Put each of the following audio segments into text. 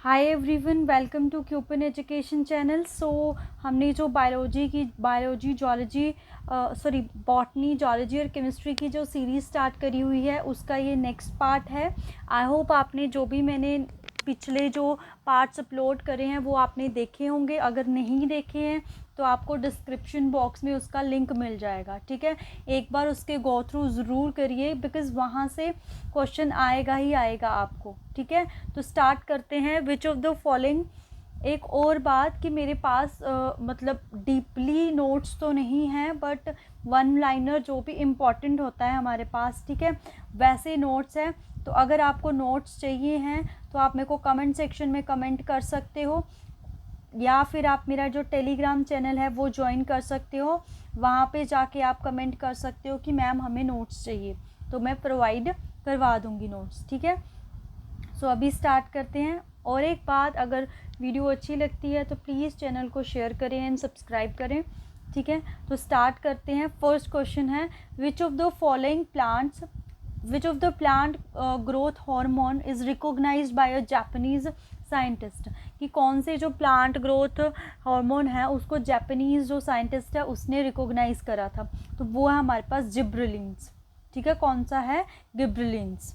Hi everyone, welcome to क्यूपन education channel. So हमने जो बायोलॉजी जूलॉजी बॉटनी जूलॉजी और केमिस्ट्री की जो सीरीज़ स्टार्ट करी हुई है उसका ये नेक्स्ट पार्ट है। आई होप आपने जो भी मैंने पिछले जो पार्ट्स अपलोड करे हैं वो आपने देखे होंगे। अगर नहीं देखे हैं तो आपको डिस्क्रिप्शन बॉक्स में उसका लिंक मिल जाएगा, ठीक है। एक बार उसके गो थ्रू ज़रूर करिए बिकॉज़ वहाँ से क्वेश्चन आएगा ही आएगा आपको, ठीक है। तो स्टार्ट करते हैं। विच ऑफ द फॉलोइंग, एक और बात कि मेरे पास मतलब डीपली नोट्स तो नहीं हैं बट वन लाइनर जो भी इम्पॉर्टेंट होता है हमारे पास, ठीक है, वैसे नोट्स हैं। तो अगर आपको नोट्स चाहिए हैं तो आप मेरे को कमेंट सेक्शन में कमेंट कर सकते हो या फिर आप मेरा जो टेलीग्राम चैनल है वो ज्वाइन कर सकते हो। वहाँ पे जाके आप कमेंट कर सकते हो कि मैम हमें नोट्स चाहिए, तो मैं प्रोवाइड करवा दूँगी नोट्स, ठीक है। सो अभी स्टार्ट करते हैं। और एक बात, अगर वीडियो अच्छी लगती है तो प्लीज़ चैनल को शेयर करें एंड सब्सक्राइब करें, ठीक है। तो स्टार्ट करते हैं। फर्स्ट क्वेश्चन है which of the plant growth hormone is recognised by a Japanese scientist, कि कौन से जो प्लांट ग्रोथ हार्मोन है उसको जापानीज़ जो साइंटिस्ट है उसने रिकॉग्नाइज करा था, तो वो है हमारे पास जिब्रेलिन्स, ठीक है। कौन सा है? गिब्रेलिन्स।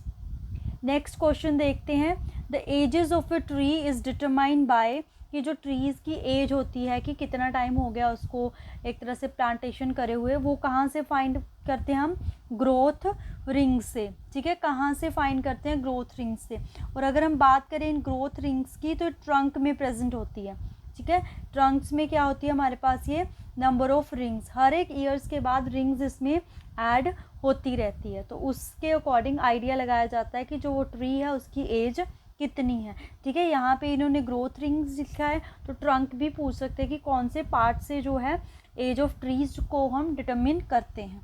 नेक्स्ट क्वेश्चन देखते हैं। The ages of a tree is determined by, कि जो ट्रीज़ की एज होती है कि कितना टाइम हो गया उसको एक तरह से प्लांटेशन करे हुए, वो कहाँ से फाइंड करते हैं हम? ग्रोथ रिंग्स से, ठीक है। कहाँ से फाइंड करते हैं? ग्रोथ रिंग्स से। और अगर हम बात करें इन ग्रोथ रिंग्स की तो ट्रंक में प्रेजेंट होती है, ठीक है। ट्रंक्स में क्या होती है हमारे पास? ये नंबर ऑफ रिंग्स, हर एक ईयर्स के बाद रिंग्स इसमें ऐड होती रहती है, तो उसके अकॉर्डिंग आइडिया लगाया जाता है कि जो वो ट्री है उसकी एज कितनी है, ठीक है। यहाँ पे इन्होंने ग्रोथ रिंग्स लिखा है तो ट्रंक भी पूछ सकते हैं कि कौन से पार्ट से जो है एज ऑफ ट्रीज को हम डिटरमिन करते हैं।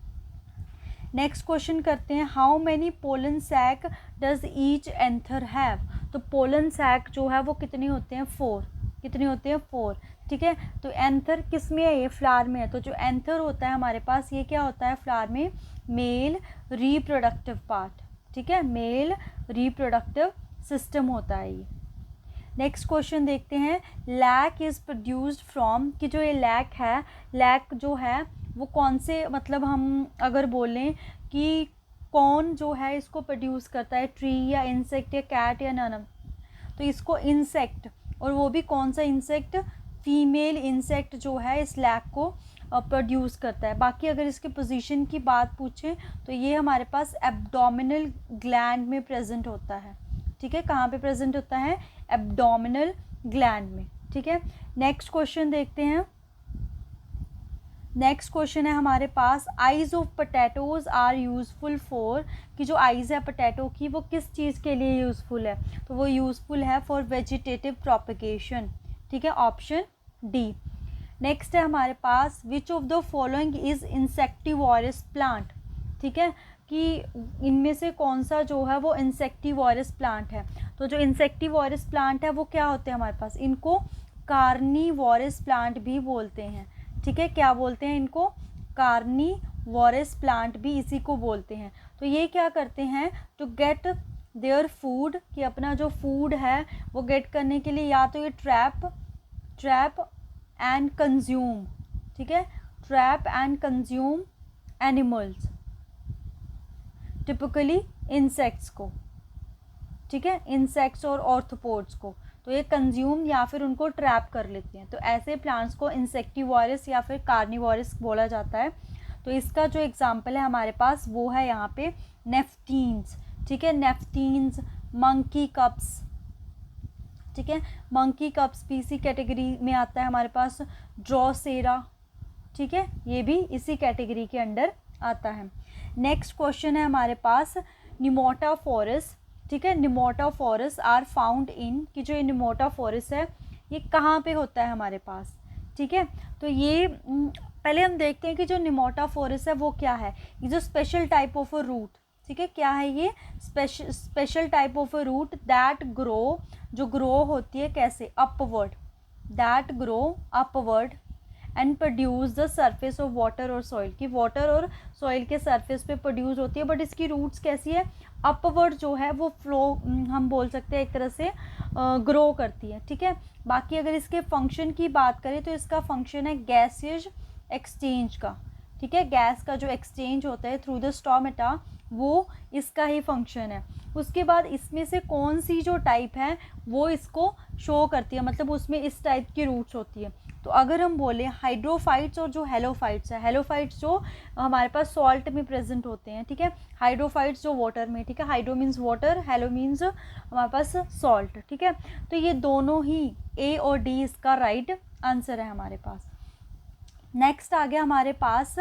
नेक्स्ट क्वेश्चन करते हैं। How many pollen sac does each anther have, तो पोलन सैक जो है वो कितने होते हैं? 4। कितने होते हैं? 4, ठीक है। तो एंथर किस में है? ये फ्लावर में है। तो जो एंथर होता है हमारे पास, ये क्या होता है फ्लावर में? मेल रिप्रोडक्टिव पार्ट, ठीक है, मेल रिप्रोडक्टिव सिस्टम होता है ये। नेक्स्ट क्वेश्चन देखते हैं। लैक इज़ प्रोड्यूस्ड फ्रॉम, कि जो ये लैक है, लैक जो है वो कौन से, मतलब हम अगर बोलें कि कौन जो है इसको प्रोड्यूस करता है, ट्री या इंसेक्ट या कैट या नन, तो इसको इंसेक्ट, और वो भी कौन सा इंसेक्ट? फीमेल इंसेक्ट जो है इस लैक को प्रोड्यूस करता है। बाकी अगर इसके पोजीशन की बात पूछें तो ये हमारे पास एब्डोमिनल ग्लैंड में प्रेजेंट होता है, ठीक है। कहाँ पे प्रेजेंट होता है? एब्डोमिनल ग्लैंड में, ठीक है। नेक्स्ट क्वेश्चन देखते हैं। नेक्स्ट क्वेश्चन है हमारे पास, eyes of potatoes are useful for, कि जो आइज़ है पोटैटो की वो किस चीज़ के लिए यूज़फुल है? तो वो यूज़फुल है फॉर वेजिटेटिव प्रोपगेशन, ठीक है, ऑप्शन डी। नेक्स्ट है हमारे पास, which of the following is insectivorous plant, ठीक है, कि इनमें से कौन सा जो है वो इंसेक्टिवोरस प्लांट है। तो जो इंसेक्टिवोरस प्लांट है वो क्या होते हैं हमारे पास? इनको कार्निवोरस प्लांट भी बोलते हैं, ठीक है। क्या बोलते हैं इनको? कार्निवोरस प्लांट भी इसी को बोलते हैं। तो ये क्या करते हैं? टू गेट देयर फूड, कि अपना जो फूड है वो गेट करने के लिए या तो ये ट्रैप एंड कंज्यूम, ठीक है, trap and consume animals, typically insects को, ठीक है, इंसेक्ट्स और ऑर्थोपोड्स को। तो ये कंज्यूम या फिर उनको ट्रैप कर लेते हैं, तो ऐसे प्लांट्स को इंसेक्टिवोरस या फिर कार्निवोरस बोला जाता है। तो इसका जो एग्जांपल है हमारे पास वो है यहाँ पे नेफ्टीन्स, ठीक है, नेफ्टीन्स, मंकी कप्स, ठीक है, मंकी कप्स भी इसी कैटेगरी में आता है हमारे पास। ड्रोसेरा, ठीक है, ये भी इसी कैटेगरी के अंडर आता है। नेक्स्ट क्वेश्चन है हमारे पास, निमोटाफोरस, ठीक है, निमोटाफोरस आर फाउंड इन, कि जो ये निमोटाफोरस है ये कहाँ पे होता है हमारे पास, ठीक है। तो ये पहले हम देखते हैं कि जो निमोटाफोरस है वो क्या है। ये जो special type of a root, ठीक है, क्या है ये? Special type of a root that grow, जो ग्रो होती है कैसे? Upward, that grow upward and produce the surface of water और सॉइल, की वाटर और सॉइल के सरफेस पे प्रोड्यूस होती है, बट इसकी रूट्स कैसी है? अपवर्ड जो है वो फ्लो, हम बोल सकते हैं एक तरह से ग्रो करती है, ठीक है। बाकी अगर इसके फंक्शन की बात करें तो इसका फंक्शन है गैसियस एक्सचेंज का, ठीक है। गैस का जो एक्सचेंज होता है थ्रू द स्टोमेटा, वो इसका ही फंक्शन है। उसके बाद इसमें से कौन सी जो टाइप है वो इसको शो करती है, मतलब उसमें इस टाइप की रूट्स होती है। तो अगर हम बोले हाइड्रोफाइट्स और जो हेलोफाइट्स है, हेलोफाइट्स जो हमारे पास सॉल्ट में प्रेजेंट होते हैं, ठीक है। हाइड्रोफाइट्स जो वाटर में, ठीक है। Hydro means water, hello means हमारे पास सॉल्ट, ठीक है। तो ये दोनों ही ए और डी इसका राइट आंसर है हमारे पास। नेक्स्ट आ गया हमारे पास,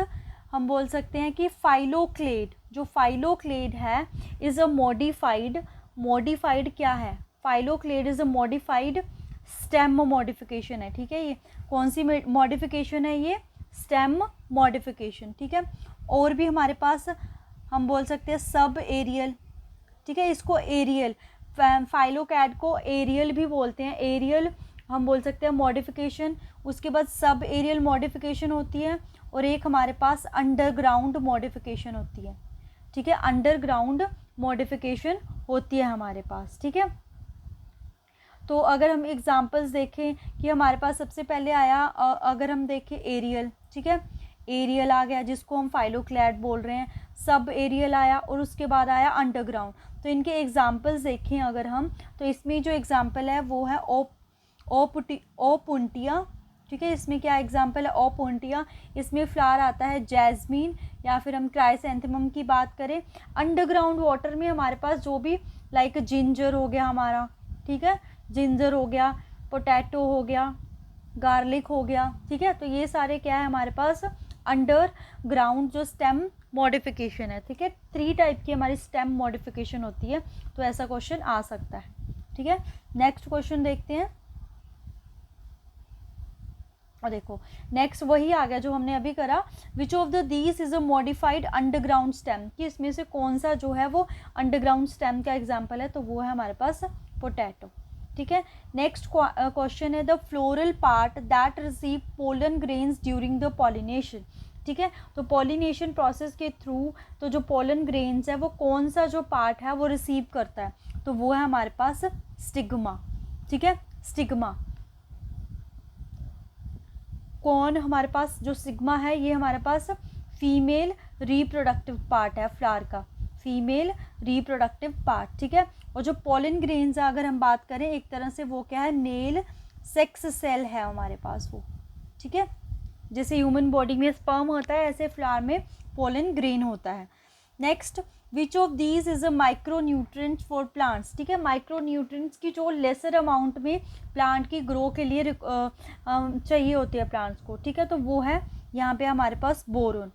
हम बोल सकते हैं कि फाइलोक्लेड। जो फाइलोक्लेड है इज़ अ मॉडिफाइड क्या है, phylloclade is a modified stem modification है, ठीक है। ये कौन सी मॉडिफिकेशन है, ये स्टेम मॉडिफिकेशन, ठीक है। और भी हमारे पास हम बोल सकते हैं सब एरियल, ठीक है। इसको एरियल, फाइलोक्लेड को एरियल भी बोलते हैं, एरियल हम बोल सकते हैं मॉडिफिकेशन। उसके बाद सब एरियल मॉडिफिकेशन होती है, और एक हमारे पास अंडरग्राउंड मॉडिफिकेशन होती है, ठीक है। अंडरग्राउंड मॉडिफिकेशन होती है हमारे पास, ठीक है। तो अगर हम एग्जांपल्स देखें कि हमारे पास सबसे पहले आया, अगर हम देखें एरियल, ठीक है। एरियल आ गया जिसको हम फाइलोक्लेड बोल रहे हैं, सब एरियल आया, और उसके बाद आया अंडरग्राउंड। तो इनके एग्जांपल्स देखें अगर हम, तो इसमें जो एग्जांपल है वो है ओपुंटिया, ठीक है। इसमें क्या एग्जांपल है, ओपुंटिया। इसमें फ्लावर आता है जैस्मीन, या फिर हम क्राइसैंथेमम की बात करें। अंडरग्राउंड वाटर में हमारे पास जो भी लाइक जिंजर हो गया हमारा, ठीक है। जिंजर हो गया, पोटैटो हो गया, गार्लिक हो गया, ठीक है। तो ये सारे क्या है हमारे पास अंडरग्राउंड जो स्टेम मॉडिफिकेशन है, ठीक है। 3 टाइप की हमारी स्टेम मॉडिफिकेशन होती है, तो ऐसा क्वेश्चन आ सकता है, ठीक है। नेक्स्ट क्वेश्चन देखते हैं, और देखो नेक्स्ट वही आ गया जो हमने अभी करा, विच of the these is a modified underground stem, कि इसमें से कौन सा जो है वो अंडरग्राउंड स्टेम का एग्जांपल है, तो वो है हमारे पास पोटैटो, ठीक है। नेक्स्ट क्वेश्चन है the floral part that receive pollen grains during the pollination, ठीक है। तो पॉलिनेशन प्रोसेस के थ्रू तो जो पोलन ग्रेन्स है वो कौन सा जो पार्ट है वो रिसीव करता है, तो वो है हमारे पास स्टिग्मा, ठीक है। स्टिग्मा कौन हमारे पास जो सिग्मा है, ये हमारे पास फीमेल रिप्रोडक्टिव पार्ट है फ्लावर का, फीमेल रिप्रोडक्टिव पार्ट, ठीक है। और जो पोलन ग्रेन्स अगर हम बात करें एक तरह से वो क्या है, नेल सेक्स सेल है हमारे पास वो, ठीक है। जैसे ह्यूमन बॉडी में स्पर्म होता है, ऐसे फ्लावर में पोलन ग्रेन होता है। Next, which of these is a micro nutrient for plants, ठीक है। माइक्रो न्यूट्रिएंट्स की जो लेसर अमाउंट में प्लांट की ग्रो के लिए चाहिए होती है प्लांट्स को, ठीक है। तो वो है यहाँ पे हमारे पास बोरोन।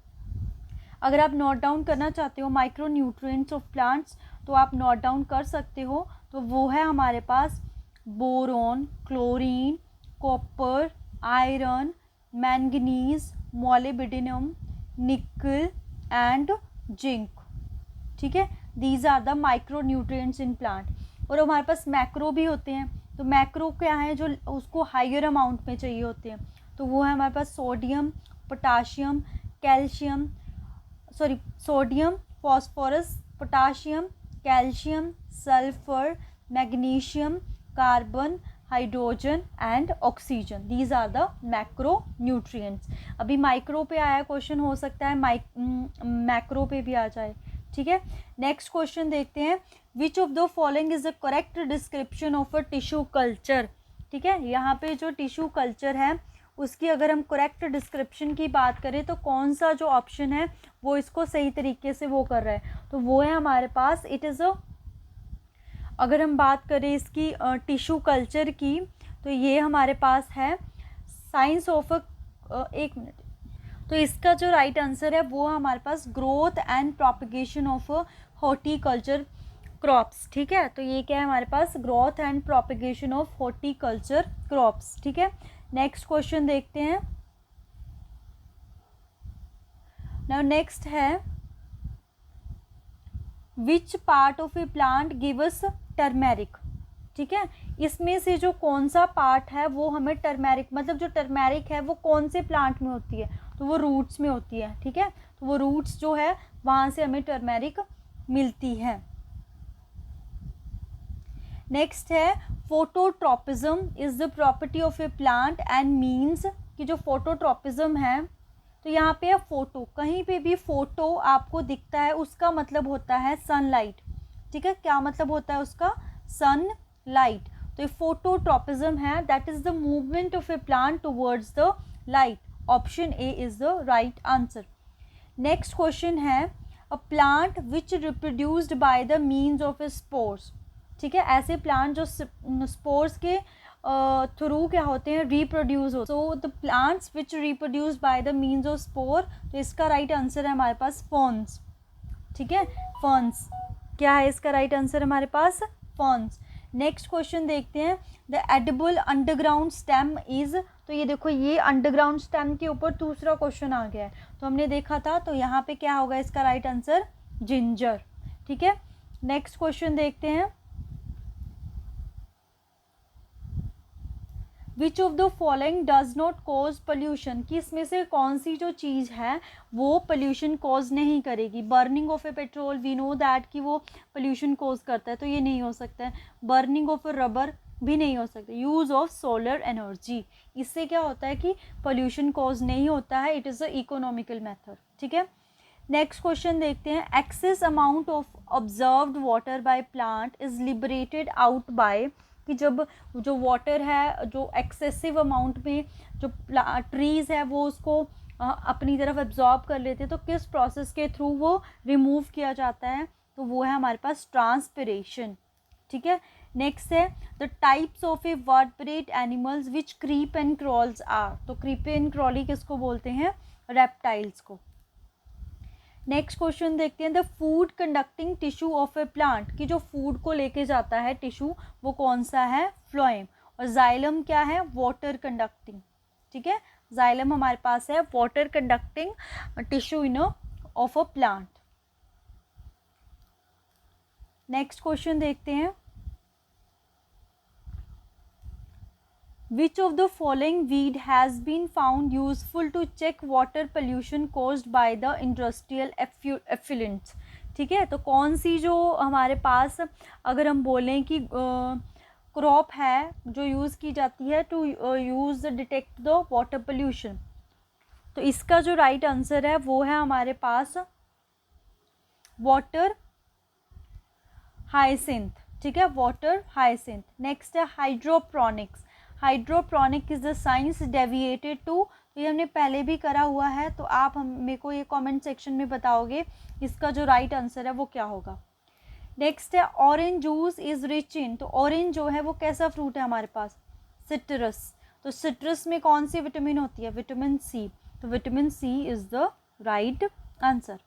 अगर आप नोट डाउन करना चाहते हो माइक्रो न्यूट्रिएंट्स ऑफ प्लांट्स, तो आप नोट डाउन कर सकते हो। तो वो है हमारे पास boron, chlorine, copper, iron, manganese, molybdenum, nickel and zinc, ठीक है। These are the micro nutrients in plant. और हमारे पास मैक्रो भी होते हैं, तो मैक्रो क्या है जो उसको हायर अमाउंट में चाहिए होते हैं, तो वो है हमारे पास sodium, potassium, calcium, sodium, phosphorus, potassium, calcium, sulphur, magnesium, carbon, hydrogen and oxygen. These are the macro nutrients. अभी माइक्रो पे आया क्वेश्चन, हो सकता है मैक्रो पे भी आ जाए, ठीक है। नेक्स्ट क्वेश्चन देखते हैं, विच of the following is the correct description of a tissue culture, ठीक है। यहाँ पे जो टिश्यू कल्चर है उसकी अगर हम करेक्ट डिस्क्रिप्शन की बात करें तो कौन सा जो ऑप्शन है वो इसको सही तरीके से वो कर रहा है, तो वो है हमारे पास इट इज़ अ, अगर हम बात करें इसकी टिश्यू कल्चर की, तो ये हमारे पास है साइंस ऑफ एक मिनट, तो इसका जो राइट आंसर है वो हमारे पास growth and propagation of horticulture crops, ठीक है। तो ये क्या है हमारे पास, growth and propagation of horticulture crops, ठीक है। नेक्स्ट क्वेश्चन देखते हैं। नाउ नेक्स्ट है, which part of a plant gives turmeric, ठीक है। इसमें से जो कौन सा पार्ट है वो हमें टर्मेरिक, मतलब जो टर्मेरिक है वो कौन से प्लांट में होती है, तो वो रूट्स में होती है, ठीक है। तो वो रूट्स जो है वहाँ से हमें टर्मेरिक मिलती है। नेक्स्ट है, phototropism is the property of a plant and means कि जो फोटोट्रॉपिज्म है, तो यहाँ पे फोटो, कहीं पे भी फोटो आपको दिखता है उसका मतलब होता है सनलाइट, ठीक है। क्या मतलब होता है उसका? सनलाइट। तो ये फोटोट्रॉपिज्म है, that is the movement of a plant towards the light. Option A is the right answer. Next question है, a plant which reproduced by the means of a spores, ठीक है। ऐसे प्लांट जो spores के through क्या होते हैं? Reproduce हो। So the plants which reproduce by the means of spore, तो इसका राइट आंसर है हमारे पास फर्न्स, ठीक है। फर्न्स क्या है इसका राइट आंसर हमारे पास? फर्न्स। नेक्स्ट क्वेश्चन देखते हैं, the edible underground stem is, तो ये देखो ये अंडरग्राउंड स्टेम के ऊपर दूसरा क्वेश्चन आ गया है, तो हमने देखा था, तो यहाँ पे क्या होगा इसका राइट आंसर? जिंजर, ठीक है। नेक्स्ट क्वेश्चन देखते हैं, विच of the following does not cause pollution, कि इसमें से कौन सी जो चीज़ है वो पोल्यूशन कॉज नहीं करेगी? Burning of a petrol, we know that कि वो पोल्यूशन कॉज करता है, तो ये नहीं हो सकता है। बर्निंग ऑफ ए रबर भी नहीं हो सकता। यूज़ ऑफ सोलर एनर्जी, इससे क्या होता है कि पोल्यूशन कॉज नहीं होता है, it is a economical method, ठीक है। नेक्स्ट क्वेश्चन देखते हैं, excess amount of observed water by plant is liberated out by, कि जब जो वाटर है जो एक्सेसिव अमाउंट में जो ट्रीज़ है वो उसको अपनी तरफ एब्जॉर्ब कर लेते हैं, तो किस प्रोसेस के थ्रू वो रिमूव किया जाता है? तो वो है हमारे पास ट्रांसपिरेशन, ठीक है। नेक्स्ट है, the types of a vertebrate animals which creep and crawls are, तो क्रीप एंड क्रॉली किसको बोलते हैं? रेप्टाइल्स को। नेक्स्ट क्वेश्चन देखते हैं, the food conducting tissue of a plant, कि जो फूड को लेके जाता है टिश्यू वो कौन सा है? फ्लोएम। और जाइलम क्या है? वाटर कंडक्टिंग, ठीक है। जाइलम हमारे पास है water conducting tissue in of a plant. Next question देखते हैं, Which of the following weed has been found useful to check water pollution caused by the industrial effluents, ठीक है। तो कौन सी जो हमारे पास अगर हम बोलें कि क्रॉप है जो यूज़ की जाती है to use detect the water pollution, तो इसका जो राइट आंसर है वो है हमारे पास वाटर हाइसिंथ, ठीक है, वाटर हाइसिंथ। नेक्स्ट है hydroponics. Hydroponic is the science deviated to, तो ये हमने पहले भी करा हुआ है, तो आप मेरे को ये कमेंट सेक्शन में बताओगे इसका जो राइट आंसर है वो क्या होगा। नेक्स्ट है orange juice is rich in, तो ऑरेंज जो है वो कैसा फ्रूट है हमारे पास? सिट्रस। तो सिट्रस में कौन सी विटामिन होती है? Vitamin C. तो vitamin C is the right answer.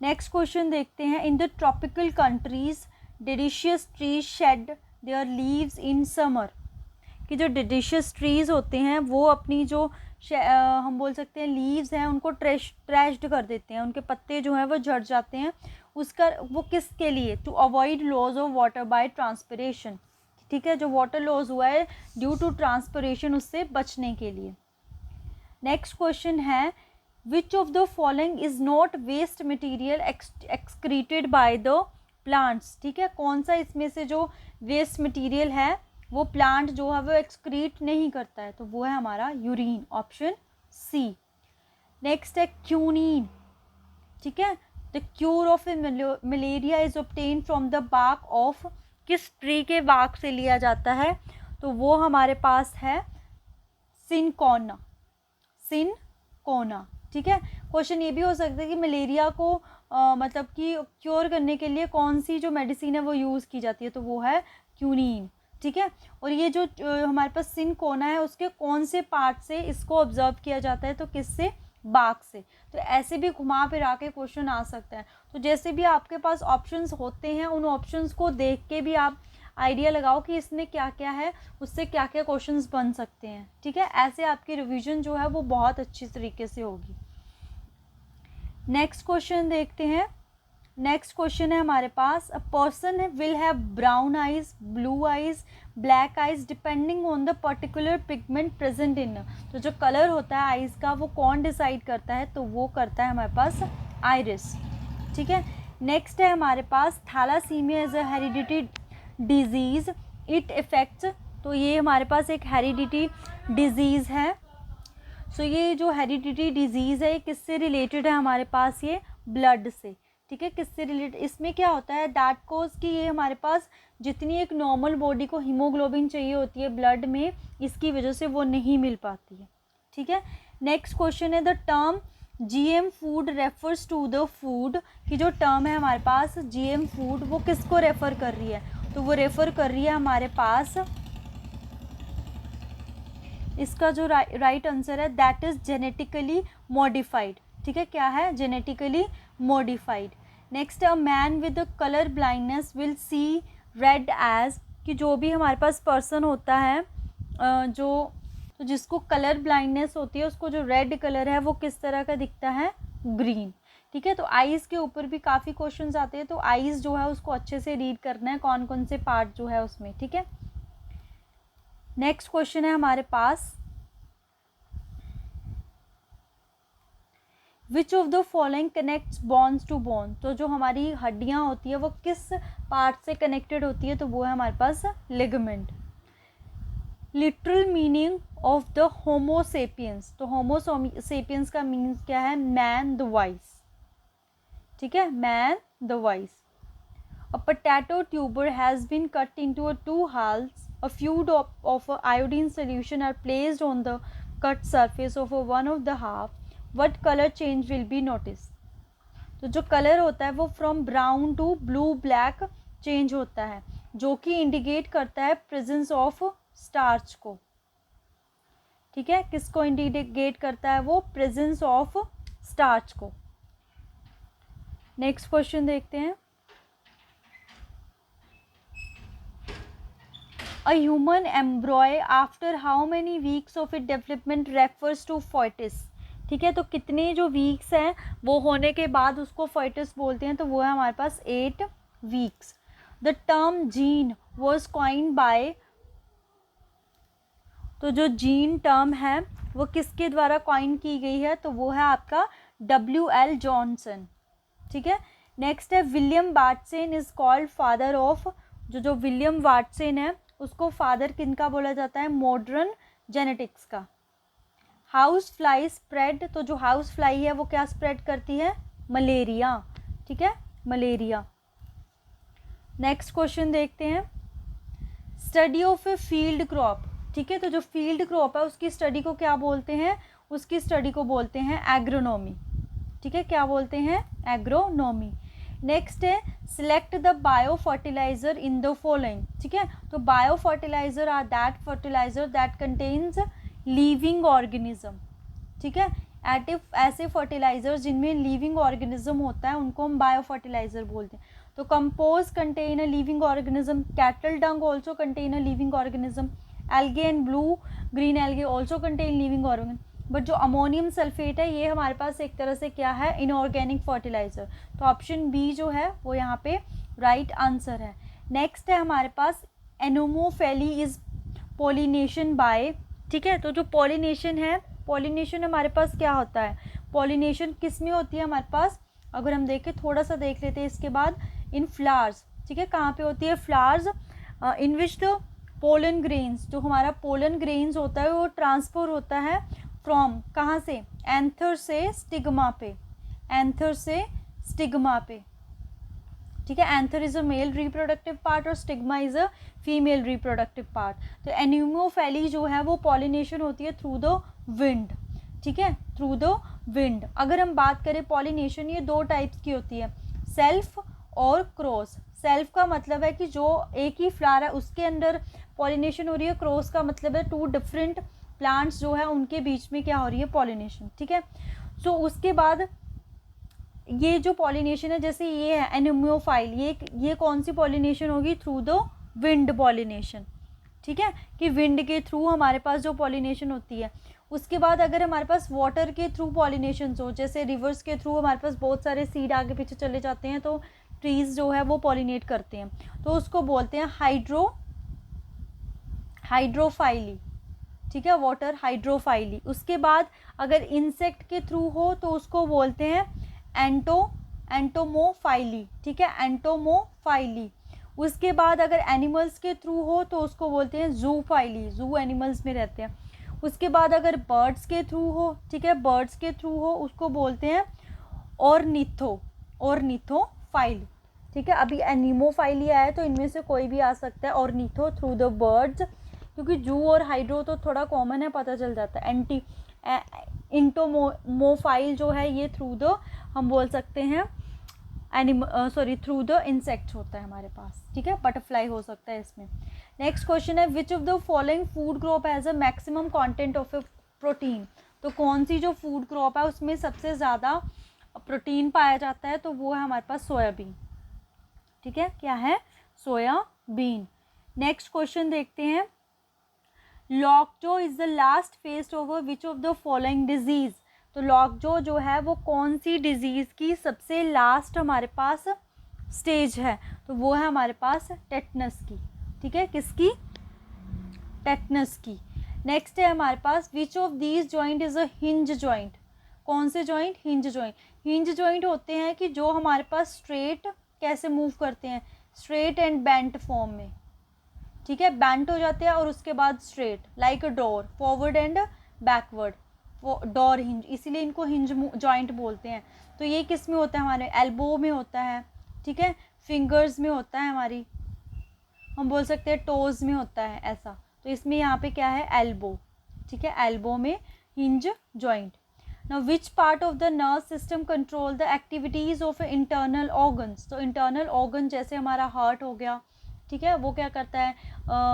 Next question देखते हैं, in the tropical countries delicious trees shed their leaves in summer, कि जो डिलीशियस ट्रीज़ होते हैं वो अपनी जो हम बोल सकते हैं लीव्स हैं उनको ट्रैश्ड कर देते हैं, उनके पत्ते जो हैं वो झड़ जाते हैं। उसका वो किसके लिए? To avoid loss of water by transpiration, ठीक है, जो वाटर लॉस हुआ है ड्यू टू ट्रांसपिरेशन उससे बचने के लिए। नेक्स्ट क्वेश्चन है, which of the following is not waste material excreted by the plants, ठीक है, कौन सा इसमें से जो वेस्ट मटेरियल है वो प्लांट जो है वो एक्सक्रीट नहीं करता है? तो वो है हमारा यूरिन, ऑप्शन सी। नेक्स्ट है क्यूनिन, ठीक है, the cure of malaria is obtain from the bark of, किस ट्री के बार्क से लिया जाता है? तो वो हमारे पास है सिनकोना, सिनकोना, ठीक है। क्वेश्चन ये भी हो सकता है कि मलेरिया को मतलब कि क्योर करने के लिए कौन सी जो मेडिसिन है वो यूज़ की जाती है? तो वो है क्यूनिन, ठीक है। और ये जो हमारे पास सिनकोना है उसके कौन से पार्ट से इसको ऑब्जर्व किया जाता है? तो किससे? बाग से। तो ऐसे भी घुमा फिरा के क्वेश्चन आ सकता है। तो जैसे भी आपके पास ऑप्शंस होते हैं उन ऑप्शंस को देख के भी आप आइडिया लगाओ कि इसमें क्या क्या है, उससे क्या क्या क्वेश्चंस बन सकते हैं, ठीक है। ऐसे आपकी रिवीजन जो है वो बहुत अच्छी तरीके से होगी। नेक्स्ट क्वेश्चन देखते हैं। नेक्स्ट क्वेश्चन है हमारे पास, a person will have brown eyes, blue eyes, black eyes depending on the particular pigment present in, तो जो कलर होता है आइज का वो कौन डिसाइड करता है? तो वो करता है हमारे पास आइरिस, ठीक है। नेक्स्ट है हमारे पास thalassemia is a heredity disease it affects, तो ये हमारे पास एक हेरिडिटी डिजीज़ है। सो ये जो हेरिडिटी डिजीज़ है ये किससे रिलेटेड है हमारे पास, ये ब्लड से, ठीक है, किससे रिलेटेड, इसमें क्या होता है दैट कोज कि ये हमारे पास जितनी एक नॉर्मल बॉडी को हीमोग्लोबिन चाहिए होती है ब्लड में, इसकी वजह से वो नहीं मिल पाती है, ठीक है। नेक्स्ट क्वेश्चन है the term GM food refers to the food, कि जो टर्म है हमारे पास जीएम फूड वो किसको रेफ़र कर रही है, तो वो रेफ़र कर रही है हमारे पास, इसका जो राइट आंसर है दैट इज़ जेनेटिकली मॉडिफाइड, ठीक है, क्या है, genetically modified. Next a man with colour blindness will see red as, कि जो भी हमारे पास पर्सन होता है जो तो जिसको कलर ब्लाइंडनेस होती है उसको जो रेड कलर है वो किस तरह का दिखता है, ग्रीन, ठीक है। तो आईज़ के ऊपर भी काफ़ी क्वेश्चंस आते हैं, तो आईज़ जो है उसको अच्छे से रीड करना है कौन कौन से पार्ट जो है उसमें, ठीक है। नेक्स्ट क्वेश्चन है हमारे पास which of the following connects bones to bone, तो जो हमारी हड्डियाँ होती है वो किस पार्ट से कनेक्टेड होती है, तो वो है हमारे पास ligament. Literal meaning of the homo sapiens, तो होमो सेपियंस का मीन्स क्या है, मैन द वाइज, ठीक है, man the wise. A potato tuber has been cut into two halves, a few of iodine solution are placed on the cut surface of one of the half, what color change will be noticed, तो जो colour होता है वो from brown to blue black change होता है, जो कि indicate करता है प्रेजेंस ऑफ स्टार्च को, ठीक है, किसको इंडिकेट करता है वो, प्रेजेंस ऑफ स्टार्च को। नेक्स्ट क्वेश्चन देखते हैं, A human embryo after how many weeks of its development refers to fetus, ठीक है, तो कितने जो वीक्स हैं वो होने के बाद उसको fetus बोलते हैं, तो वो है हमारे पास 8 weeks. The term gene was coined bye, तो जो जीन टर्म है वो किसके द्वारा कॉइन की गई है, तो वो है आपका W.L. जॉनसन, ठीक है। नेक्स्ट है William Watson is called father of, जो विलियम वाटसन है उसको फादर किनका बोला जाता है, मॉडर्न जेनेटिक्स का। हाउस फ्लाई स्प्रेड, तो जो हाउस फ्लाई है वो क्या स्प्रेड करती है, मलेरिया, ठीक है, मलेरिया। नेक्स्ट क्वेश्चन देखते हैं, study of a field crop, ठीक है, तो जो फील्ड क्रॉप है उसकी स्टडी को क्या बोलते हैं, उसकी स्टडी को बोलते हैं एग्रोनॉमी, ठीक है, क्या बोलते हैं, एग्रोनॉमी। नेक्स्ट है select the bio fertiliser in the following, ठीक है, तो bio fertiliser are that fertiliser that contains living organism, ठीक है, ऐसे फर्टिलाइजर जिनमें लिविंग ऑर्गेनिज्म होता है उनको हम बायो फर्टिलाइजर बोलते हैं। तो compose contain a living organism, cattle Dang also contain a living organism, algae and blue green algae also contain living organism, but जो अमोनियम सल्फेट है ये हमारे पास एक तरह से क्या है, इनऑर्गेनिक फर्टिलाइजर, तो ऑप्शन बी जो है वो यहाँ पे राइट आंसर है। नेक्स्ट है हमारे पास एनोमोफेली इज पॉलिनेशन बाय, ठीक है, तो जो पॉलिनेशन है, पॉलिनेशन हमारे पास क्या होता है, पॉलिनेशन किस में होती है हमारे पास, अगर हम देखें थोड़ा सा देख लेते हैं इसके बाद, इन फ्लावर्स, ठीक है, कहाँ पे होती है, flowers in which the pollen grains, जो हमारा पोलन ग्रेन्स होता है वो ट्रांसफर होता है फ्रॉम कहाँ से, एंथर से स्टिग्मा पे, एंथर से स्टिग्मा पे, ठीक है, anther is a male reproductive part और stigma is a female reproductive part. तो एनिमोफेली जो है वो पॉलिनेशन होती है थ्रू द विंड, ठीक है, थ्रू द विंड। अगर हम बात करें पॉलिनेशन, ये दो टाइप्स की होती है, सेल्फ और क्रॉस। सेल्फ का मतलब है कि जो एक ही फ्लावर है उसके अंदर पॉलिनेशन हो रही है, क्रॉस का मतलब है टू डिफरेंट प्लांट्स जो है उनके बीच में क्या हो रही है, पॉलिनेशन, ठीक है। सो उसके बाद ये जो पॉलिनेशन है, जैसे ये है एनिमोफाइल, ये कौन सी पॉलिनेशन होगी, थ्रू द विंड पॉलिनेशन, ठीक है, कि विंड के थ्रू हमारे पास जो पॉलिनेशन होती है। उसके बाद अगर हमारे पास वाटर के थ्रू पॉलिनेशन हो, जैसे रिवर्स के थ्रू हमारे पास बहुत सारे सीड आगे पीछे चले जाते हैं तो ट्रीज जो है वो पॉलिनेट करते हैं, तो उसको बोलते हैं हाइड्रोफाइली, ठीक है, वाटर हाइड्रोफाइली। उसके बाद अगर इंसेक्ट के थ्रू हो तो उसको बोलते हैं एंटोमोफाइली, ठीक है, एंटोमोफाइली। उसके बाद अगर एनिमल्स के थ्रू हो तो उसको बोलते हैं जूफाइली, जू एनिमल्स में रहते हैं। उसके बाद अगर बर्ड्स के थ्रू हो, ठीक है, बर्ड्स के थ्रू हो उसको बोलते हैं ऑर्निथोफाइल, ठीक है। अभी एनिमोफाइली आया तो इनमें से कोई भी आ सकता है। ऑर्निथो थ्रू द बर्ड्स, क्योंकि जू और हाइड्रो तो थोड़ा कॉमन है, पता चल जाता है। इंटोमोफाइल जो है ये थ्रू द, हम बोल सकते हैं थ्रू द इंसेक्ट्स होता है हमारे पास, ठीक है। बटरफ्लाई हो सकता है इसमें। नेक्स्ट क्वेश्चन है which of the following food group has a maximum content of A protein. तो कौन सी जो फूड ग्रुप है उसमें सबसे ज़्यादा प्रोटीन पाया जाता है, तो वो है हमारे पास सोयाबीन, ठीक है। क्या है? सोयाबीन। नेक्स्ट क्वेश्चन देखते हैं, lockjaw is the last phase over which of the following disease. तो लॉकजो जो है वो कौन सी डिजीज़ की सबसे लास्ट हमारे पास स्टेज है, तो वो है हमारे पास टेटनस की, ठीक है। किसकी? टेटनस की। नेक्स्ट है हमारे पास which of these joint is a hinge joint. कौन से joint? Hinge joint. Hinge joint होते हैं कि जो हमारे पास स्ट्रेट कैसे मूव करते हैं, स्ट्रेट एंड बेंट फॉर्म में, ठीक है। बेंट हो जाते हैं और उसके बाद straight, like a door, forward and backward, door hinge, इसीलिए इनको हिंज जॉइंट बोलते हैं। तो ये किस में होता है? हमारे एल्बो में होता है, ठीक है। फिंगर्स में होता है, हमारी हम बोल सकते हैं टोज में होता है ऐसा। तो इसमें यहाँ पे क्या है? एल्बो, ठीक है। एल्बो में hinge joint. Now which part of the nerve system control the activities of internal organs. तो इंटरनल ऑर्गन जैसे हमारा हार्ट हो गया, ठीक है, वो क्या करता है,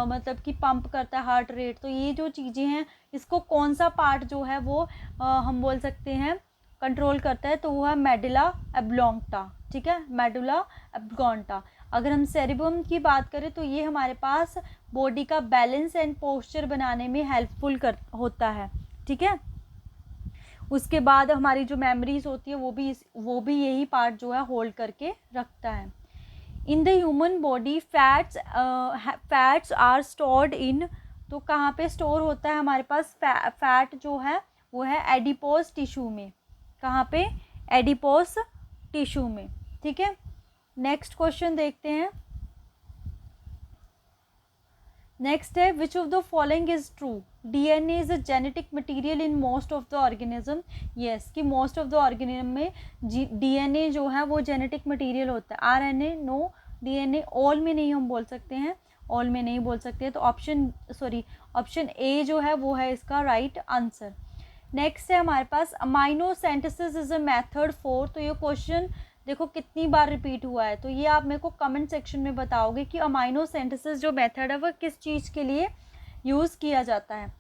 मतलब कि पंप करता है हार्ट रेट। तो ये जो चीज़ें हैं इसको कौन सा पार्ट जो है वो हम बोल सकते हैं कंट्रोल करता है, तो वो है मेडुला ऑब्लांगेटा, ठीक है। Medulla oblongata. अगर हम सेरेब्रम की बात करें तो ये हमारे पास बॉडी का बैलेंस एंड पोस्चर बनाने में हेल्पफुल होता है, ठीक है। उसके बाद हमारी जो मेमोरीज होती है वो भी यही पार्ट जो है होल्ड करके रखता है। In the human body fats are stored in, तो कहाँ पे स्टोर होता है हमारे पास फैट जो है वो है एडिपोज टिश्यू में। कहाँ पे? एडिपोज टिश्यू में, ठीक है। नेक्स्ट क्वेश्चन देखते हैं। नेक्स्ट है which of the following is true. DNA is a genetic material in most of the organism. Yes, कि मोस्ट ऑफ द ऑर्गेनिज्म में डीएनए जो है वो जेनेटिक मटेरियल होता है। आरएनए नो, डीएनए ऑल में नहीं हम बोल सकते हैं, ऑल में नहीं बोल सकते। तो ऑप्शन ए जो है वो है इसका राइट आंसर। नेक्स्ट है हमारे पास amino synthesis is a method for. तो ये क्वेश्चन देखो कितनी बार रिपीट हुआ है, तो ये आप मेरे को कमेंट सेक्शन में बताओगे कि अमाइनो सिंथेसिस जो मेथड है वो किस चीज़ के लिए यूज़ किया जाता है।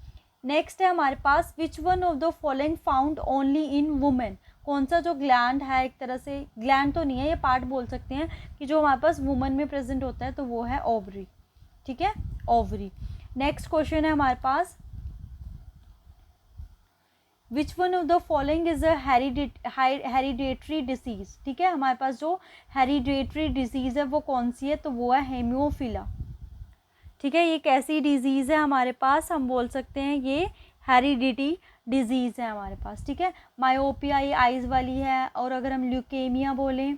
नेक्स्ट है हमारे पास which one of the following found only in women. कौन सा जो ग्लैंड है, एक तरह से ग्लैंड तो नहीं है, ये पार्ट बोल सकते हैं कि जो हमारे पास वुमेन में प्रेजेंट होता है, तो वो है ओवरी, ठीक है, ओवरी। नेक्स्ट क्वेश्चन है हमारे पास which one of the following is a hereditary disease. ठीक है, हमारे पास जो हेरिडेटरी डिजीज़ है वो कौन सी है, तो वो है हेमियोफिला। ठीक है, ये कैसी डिजीज़ है हमारे पास, हम बोल सकते हैं ये हेरिडिटी डिजीज़ है हमारे पास। ठीक है, मायोपिया ये आइज़ वाली है, और अगर हम ल्यूकेमिया बोलें,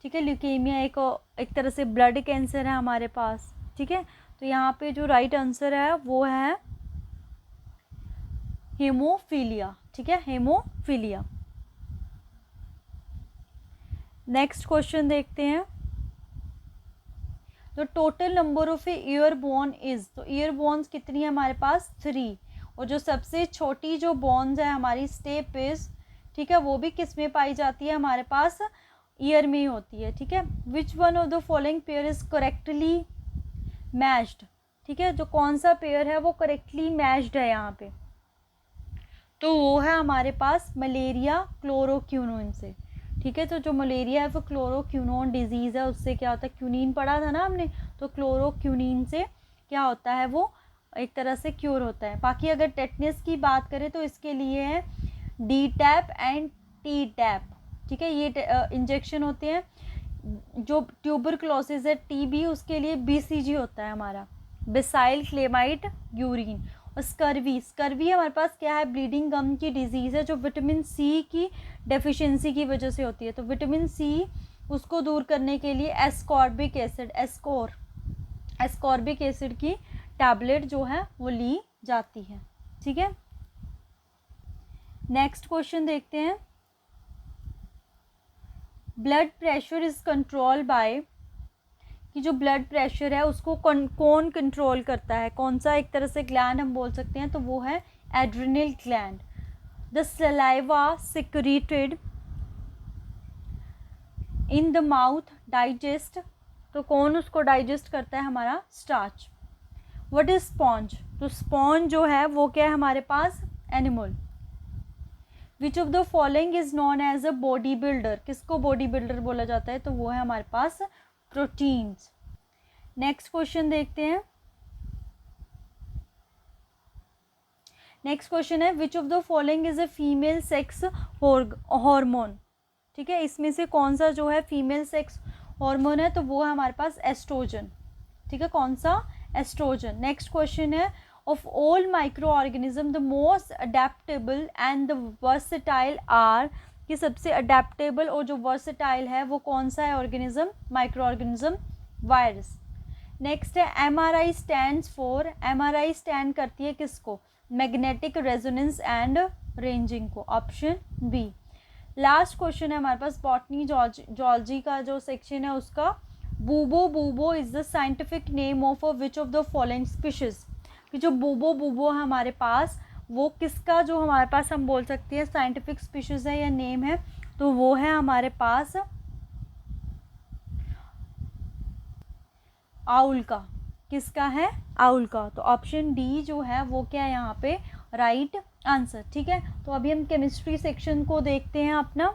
ठीक है, ल्यूकेमिया एक तरह से ब्लड कैंसर है हमारे पास। ठीक है, तो यहाँ पे जो राइट आंसर है वो है हेमोफीलिया। ठीक है, हेमोफीलिया। नेक्स्ट क्वेश्चन देखते हैं, तो total number of year bone is, तो ईयर बोन्स कितनी है हमारे पास, 3। और जो सबसे छोटी जो बोन्स है हमारी स्टेप इज, ठीक है, वो भी किस में पाई जाती है, हमारे पास ईयर में ही होती है। ठीक है, विच one of the following pair is correctly matched. ठीक है, जो कौन सा पेयर है वो करेक्टली मैच्ड है यहाँ पे, तो वो है हमारे पास मलेरिया क्लोरोक्विनोन से। ठीक है, तो जो मलेरिया है वो क्लोरोक्विनोन डिजीज़ है, उससे क्या होता है, क्यूनिन पढ़ा था ना हमने, तो क्लोरोक्विनिन से क्या होता है, वो एक तरह से क्योर होता है। बाकी अगर टेटनस की बात करें तो इसके लिए है D tap and T tap. ठीक है, ये इंजेक्शन होते हैं। जो ट्यूबरक्लोसिस है, टीबी, उसके लिए बीसीजी होता है हमारा, बेसाइल क्लेमाइड यूरिन। और स्कर्वी हमारे पास क्या है, ब्लीडिंग गम की डिजीज़ है, जो विटामिन सी की डेफिशिएंसी की वजह से होती है। तो विटामिन सी उसको दूर करने के लिए एस्कॉर्बिक एसिड, एस्कॉर्बिक एसिड की टैबलेट जो है वो ली जाती है। ठीक है, नेक्स्ट क्वेश्चन देखते हैं। Blood pressure is control by, कि जो ब्लड प्रेशर है उसको कौन कंट्रोल करता है, कौन सा एक तरह से ग्लैंड हम बोल सकते हैं, तो वो है adrenal gland. The saliva secreted in the mouth digest, तो कौन उसको डाइजेस्ट करता है, हमारा स्टार्च। व्हाट इज स्पॉन्ज, तो स्पॉन्ज जो है वो क्या है हमारे पास, animal. Which of the following is known as a body builder, किसको बॉडी बिल्डर बोला जाता है, तो वो है हमारे पास प्रोटीन्स। नेक्स्ट क्वेश्चन देखते हैं। नेक्स्ट क्वेश्चन है which of the following is a female sex hormone. ठीक है, इसमें से कौन सा जो है फीमेल सेक्स हार्मोन है, तो वो है हमारे पास एस्ट्रोजन। ठीक है, कौन सा, एस्ट्रोजन। नेक्स्ट क्वेश्चन है of all micro organism the most adaptable and the versatile are, कि सबसे अडेप्टेबल और जो वर्सेटाइल है वो कौन सा है organism, micro organism, virus. Next है MRI stands for, MRI stand करती है किसको, मैग्नेटिक रेजोनेंस एंड रेंजिंग को, ऑप्शन बी। लास्ट क्वेश्चन है हमारे पास बॉटनी जॉलजी का जो सेक्शन है उसका, Bubo bubo is the scientific name of which of the following species, कि जो बूबो बूबो है हमारे पास वो किसका जो हमारे पास हम बोल सकते हैं साइंटिफिक स्पीशीज है या नेम है, तो वो है हमारे पास आउल का, किसका है, आउल का। तो ऑप्शन डी जो है वो क्या है यहाँ पे राइट आंसर। ठीक है, तो अभी हम केमिस्ट्री सेक्शन को देखते हैं अपना।